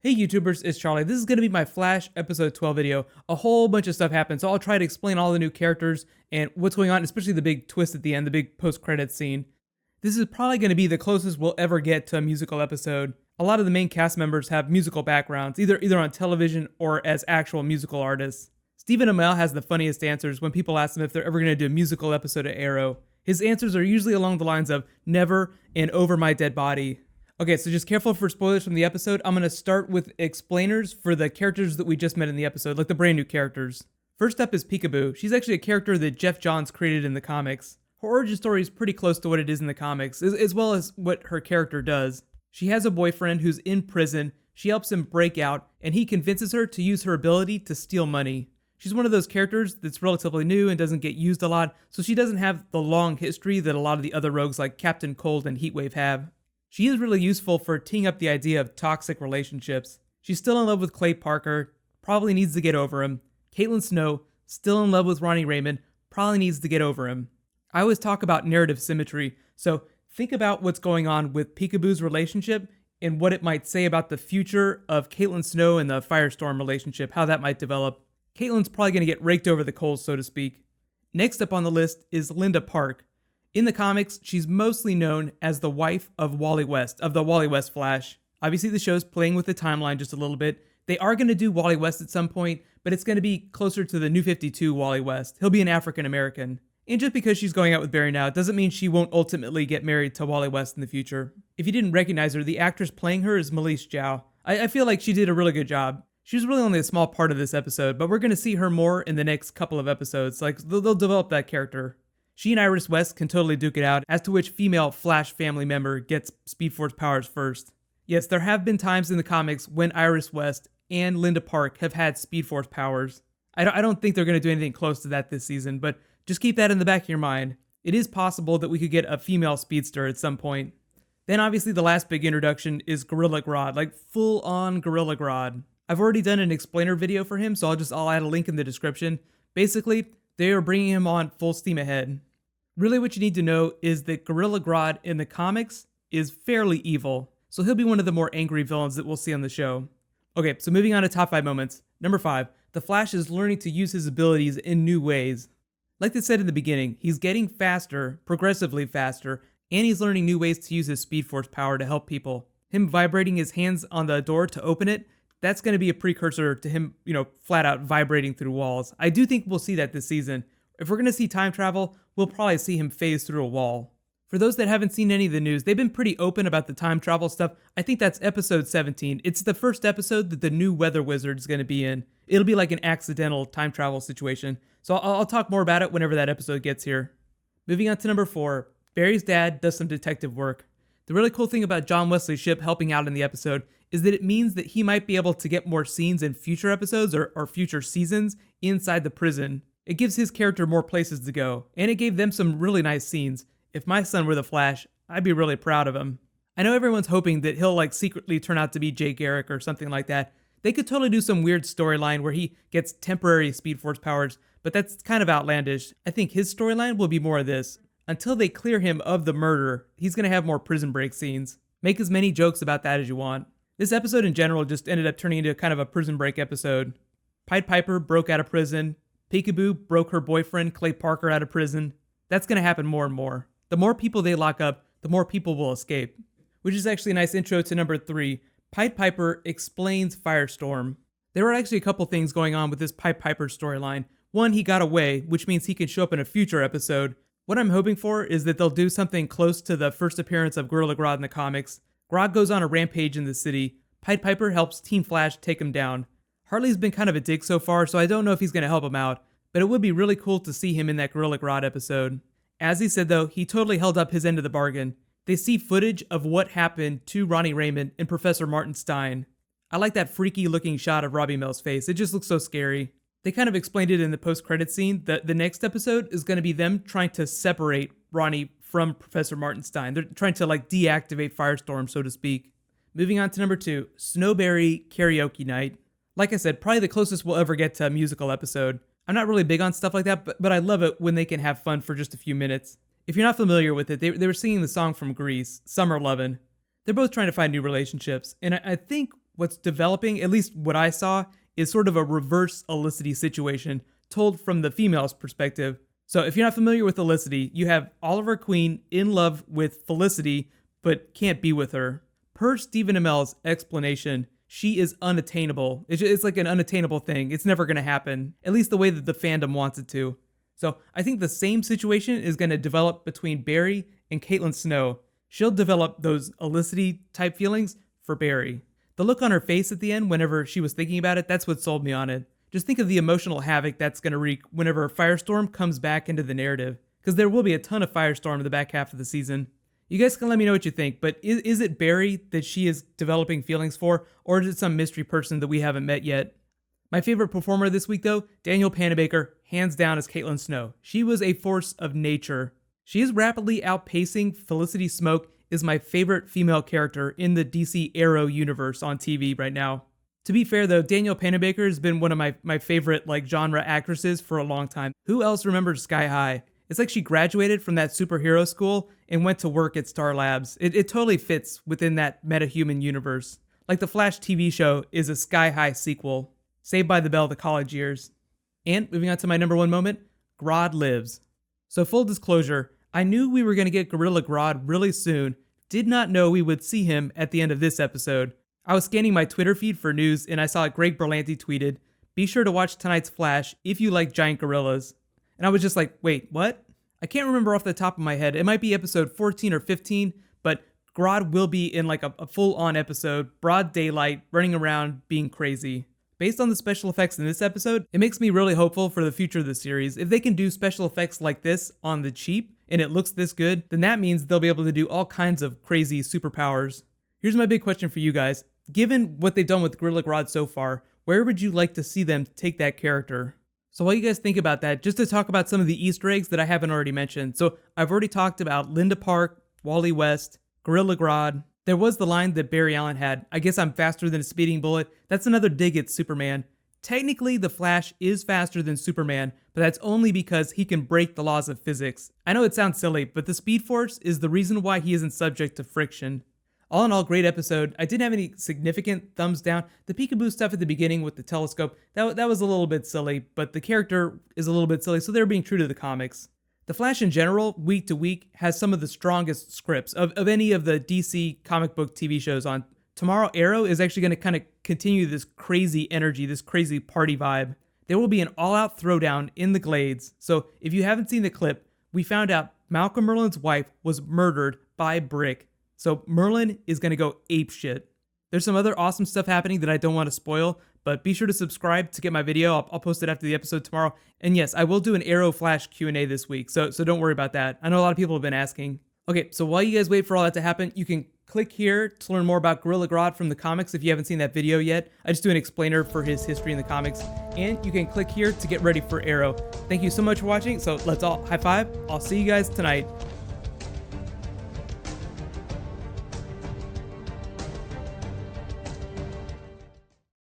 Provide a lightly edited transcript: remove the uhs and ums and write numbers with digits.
Hey YouTubers, it's Charlie. This is going to be my Flash episode 12 video. A whole bunch of stuff happened, so I'll try to explain all the new characters and what's going on, especially the big twist at the end, the big post-credits scene. This is probably going to be the closest we'll ever get to a musical episode. A lot of the main cast members have musical backgrounds, either on television or as actual musical artists. Stephen Amell has the funniest answers when people ask him if they're ever going to do a musical episode of Arrow. His answers are usually along the lines of never and over my dead body. Okay, so just careful for spoilers from the episode. I'm going to start with explainers for the characters that we just met in the episode, like the brand new characters. First up is Peekaboo. She's actually a character that Geoff Johns created in the comics. Her origin story is pretty close to what it is in the comics, as well as what her character does. She has a boyfriend who's in prison, she helps him break out, and he convinces her to use her ability to steal money. She's one of those characters that's relatively new and doesn't get used a lot, so she doesn't have the long history that a lot of the other rogues like Captain Cold and Heatwave have. She is really useful for teeing up the idea of toxic relationships. She's still in love with Clay Parker, probably needs to get over him. Caitlin Snow, still in love with Ronnie Raymond, probably needs to get over him. I always talk about narrative symmetry, so think about what's going on with Peekaboo's relationship and what it might say about the future of Caitlin Snow and the Firestorm relationship, how that might develop. Caitlin's probably going to get raked over the coals, so to speak. Next up on the list is Linda Park. In the comics, she's mostly known as the wife of Wally West, of the Wally West Flash. Obviously, the show's playing with the timeline just a little bit. They are going to do Wally West at some point, but it's going to be closer to the New 52 Wally West. He'll be an African American. And just because she's going out with Barry now doesn't mean she won't ultimately get married to Wally West in the future. If you didn't recognize her, the actress playing her is Melise Zhao. I feel like she did a really good job. She was really only a small part of this episode, but we're going to see her more in the next couple of episodes. Like, they'll develop that character. She and Iris West can totally duke it out as to which female Flash family member gets Speed Force powers first. Yes, there have been times in the comics when Iris West and Linda Park have had Speed Force powers. I don't think they're going to do anything close to that this season, but just keep that in the back of your mind. It is possible that we could get a female speedster at some point. Then obviously the last big introduction is Gorilla Grodd, like full-on Gorilla Grodd. I've already done an explainer video for him, so I'll add a link in the description. Basically, they are bringing him on full steam ahead. Really what you need to know is that Gorilla Grodd in the comics is fairly evil, so he'll be one of the more angry villains that we'll see on the show. Okay, so moving on to top 5 moments. Number 5, the Flash is learning to use his abilities in new ways. Like they said in the beginning, he's getting faster, progressively faster, and he's learning new ways to use his Speed Force power to help people. Him vibrating his hands on the door to open it, that's going to be a precursor to him, flat out vibrating through walls. I do think we'll see that this season. If we're going to see time travel, we'll probably see him phase through a wall. For those that haven't seen any of the news, they've been pretty open about the time travel stuff. I think that's episode 17. It's the first episode that the new Weather Wizard is going to be in. It'll be like an accidental time travel situation. So I'll talk more about it whenever that episode gets here. Moving on to number 4, Barry's dad does some detective work. The really cool thing about John Wesley Shipp helping out in the episode is that it means that he might be able to get more scenes in future episodes or future seasons inside the prison. It gives his character more places to go, and it gave them some really nice scenes. If my son were the Flash, I'd be really proud of him. I know everyone's hoping that he'll secretly turn out to be Jay Garrick or something like that. They could totally do some weird storyline where he gets temporary Speed Force powers, but that's kind of outlandish. I think his storyline will be more of this. Until they clear him of the murder, he's going to have more prison break scenes. Make as many jokes about that as you want. This episode in general just ended up turning into kind of a prison break episode. Pied Piper broke out of prison. Peekaboo broke her boyfriend, Clay Parker, out of prison. That's going to happen more and more. The more people they lock up, the more people will escape. Which is actually a nice intro to number 3. Pied Piper explains Firestorm. There were actually a couple things going on with this Pied Piper storyline. One, he got away, which means he can show up in a future episode. What I'm hoping for is that they'll do something close to the first appearance of Gorilla Grodd in the comics. Grodd goes on a rampage in the city. Pied Piper helps Team Flash take him down. Harley's been kind of a dick so far, so I don't know if he's going to help him out, but it would be really cool to see him in that Gorilla Grodd episode. As he said though, he totally held up his end of the bargain. They see footage of what happened to Ronnie Raymond and Professor Martin Stein. I like that freaky looking shot of Robbie Mill's face, it just looks so scary. They kind of explained it in the post-credit scene that the next episode is going to be them trying to separate Ronnie from Professor Martin Stein. They're trying to deactivate Firestorm, so to speak. Moving on to number 2, Snowberry Karaoke Night. Like I said, probably the closest we'll ever get to a musical episode. I'm not really big on stuff like that, but I love it when they can have fun for just a few minutes. If you're not familiar with it, they were singing the song from Grease, Summer Lovin'. They're both trying to find new relationships, and I think what's developing, at least what I saw, is sort of a reverse Olicity situation told from the female's perspective. So if you're not familiar with Olicity, you have Oliver Queen in love with Felicity, but can't be with her. Per Stephen Amell's explanation, she is unattainable. It's like an unattainable thing. It's never going to happen, at least the way that the fandom wants it to. So I think the same situation is going to develop between Barry and Caitlin Snow. She'll develop those Olicity type feelings for Barry. The look on her face at the end whenever she was thinking about it, that's what sold me on it. Just think of the emotional havoc that's going to wreak whenever Firestorm comes back into the narrative, because there will be a ton of Firestorm in the back half of the season. You guys can let me know what you think, but is it Barry that she is developing feelings for, or is it some mystery person that we haven't met yet? My favorite performer this week, though, Danielle Panabaker, hands down, is Caitlin Snow. She was a force of nature. She is rapidly outpacing Felicity Smoke, is my favorite female character in the DC Arrow universe on TV right now. To be fair, though, Danielle Panabaker has been one of my favorite genre actresses for a long time. Who else remembers Sky High? It's like she graduated from that superhero school and went to work at Star Labs. It totally fits within that metahuman universe. Like the Flash TV show is a Sky High sequel. Saved by the Bell, the college years. And moving on to my number one moment, Grodd lives. So full disclosure, I knew we were going to get Gorilla Grodd really soon. Did not know we would see him at the end of this episode. I was scanning my Twitter feed for news and I saw Greg Berlanti tweeted, "Be sure to watch tonight's Flash if you like giant gorillas." And I was just like, wait, what? I can't remember off the top of my head. It might be episode 14 or 15, but Grodd will be in a full-on episode, broad daylight, running around, being crazy. Based on the special effects in this episode, it makes me really hopeful for the future of the series. If they can do special effects like this on the cheap, and it looks this good, then that means they'll be able to do all kinds of crazy superpowers. Here's my big question for you guys. Given what they've done with Gorilla Grodd so far, where would you like to see them take that character? So while you guys think about that, just to talk about some of the Easter eggs that I haven't already mentioned. So I've already talked about Linda Park, Wally West, Gorilla Grodd. There was the line that Barry Allen had, "I guess I'm faster than a speeding bullet." That's another dig at Superman. Technically, the Flash is faster than Superman, but that's only because he can break the laws of physics. I know it sounds silly, but the Speed Force is the reason why he isn't subject to friction. All in all, great episode. I didn't have any significant thumbs down. The peekaboo stuff at the beginning with the telescope, that was a little bit silly, but the character is a little bit silly, so they're being true to the comics. The Flash in general, week to week, has some of the strongest scripts of any of the DC comic book TV shows on. Tomorrow, Arrow is actually going to kind of continue this crazy energy, this crazy party vibe. There will be an all-out throwdown in the Glades. So if you haven't seen the clip, we found out Malcolm Merlyn's wife was murdered by Brick. So Merlyn is going to go apeshit. There's some other awesome stuff happening that I don't want to spoil, but be sure to subscribe to get my video. I'll post it after the episode tomorrow. And yes, I will do an Arrow Flash Q&A this week, so don't worry about that. I know a lot of people have been asking. Okay, so while you guys wait for all that to happen, you can click here to learn more about Gorilla Grodd from the comics if you haven't seen that video yet. I just do an explainer for his history in the comics. And you can click here to get ready for Arrow. Thank you so much for watching, so let's all high five. I'll see you guys tonight.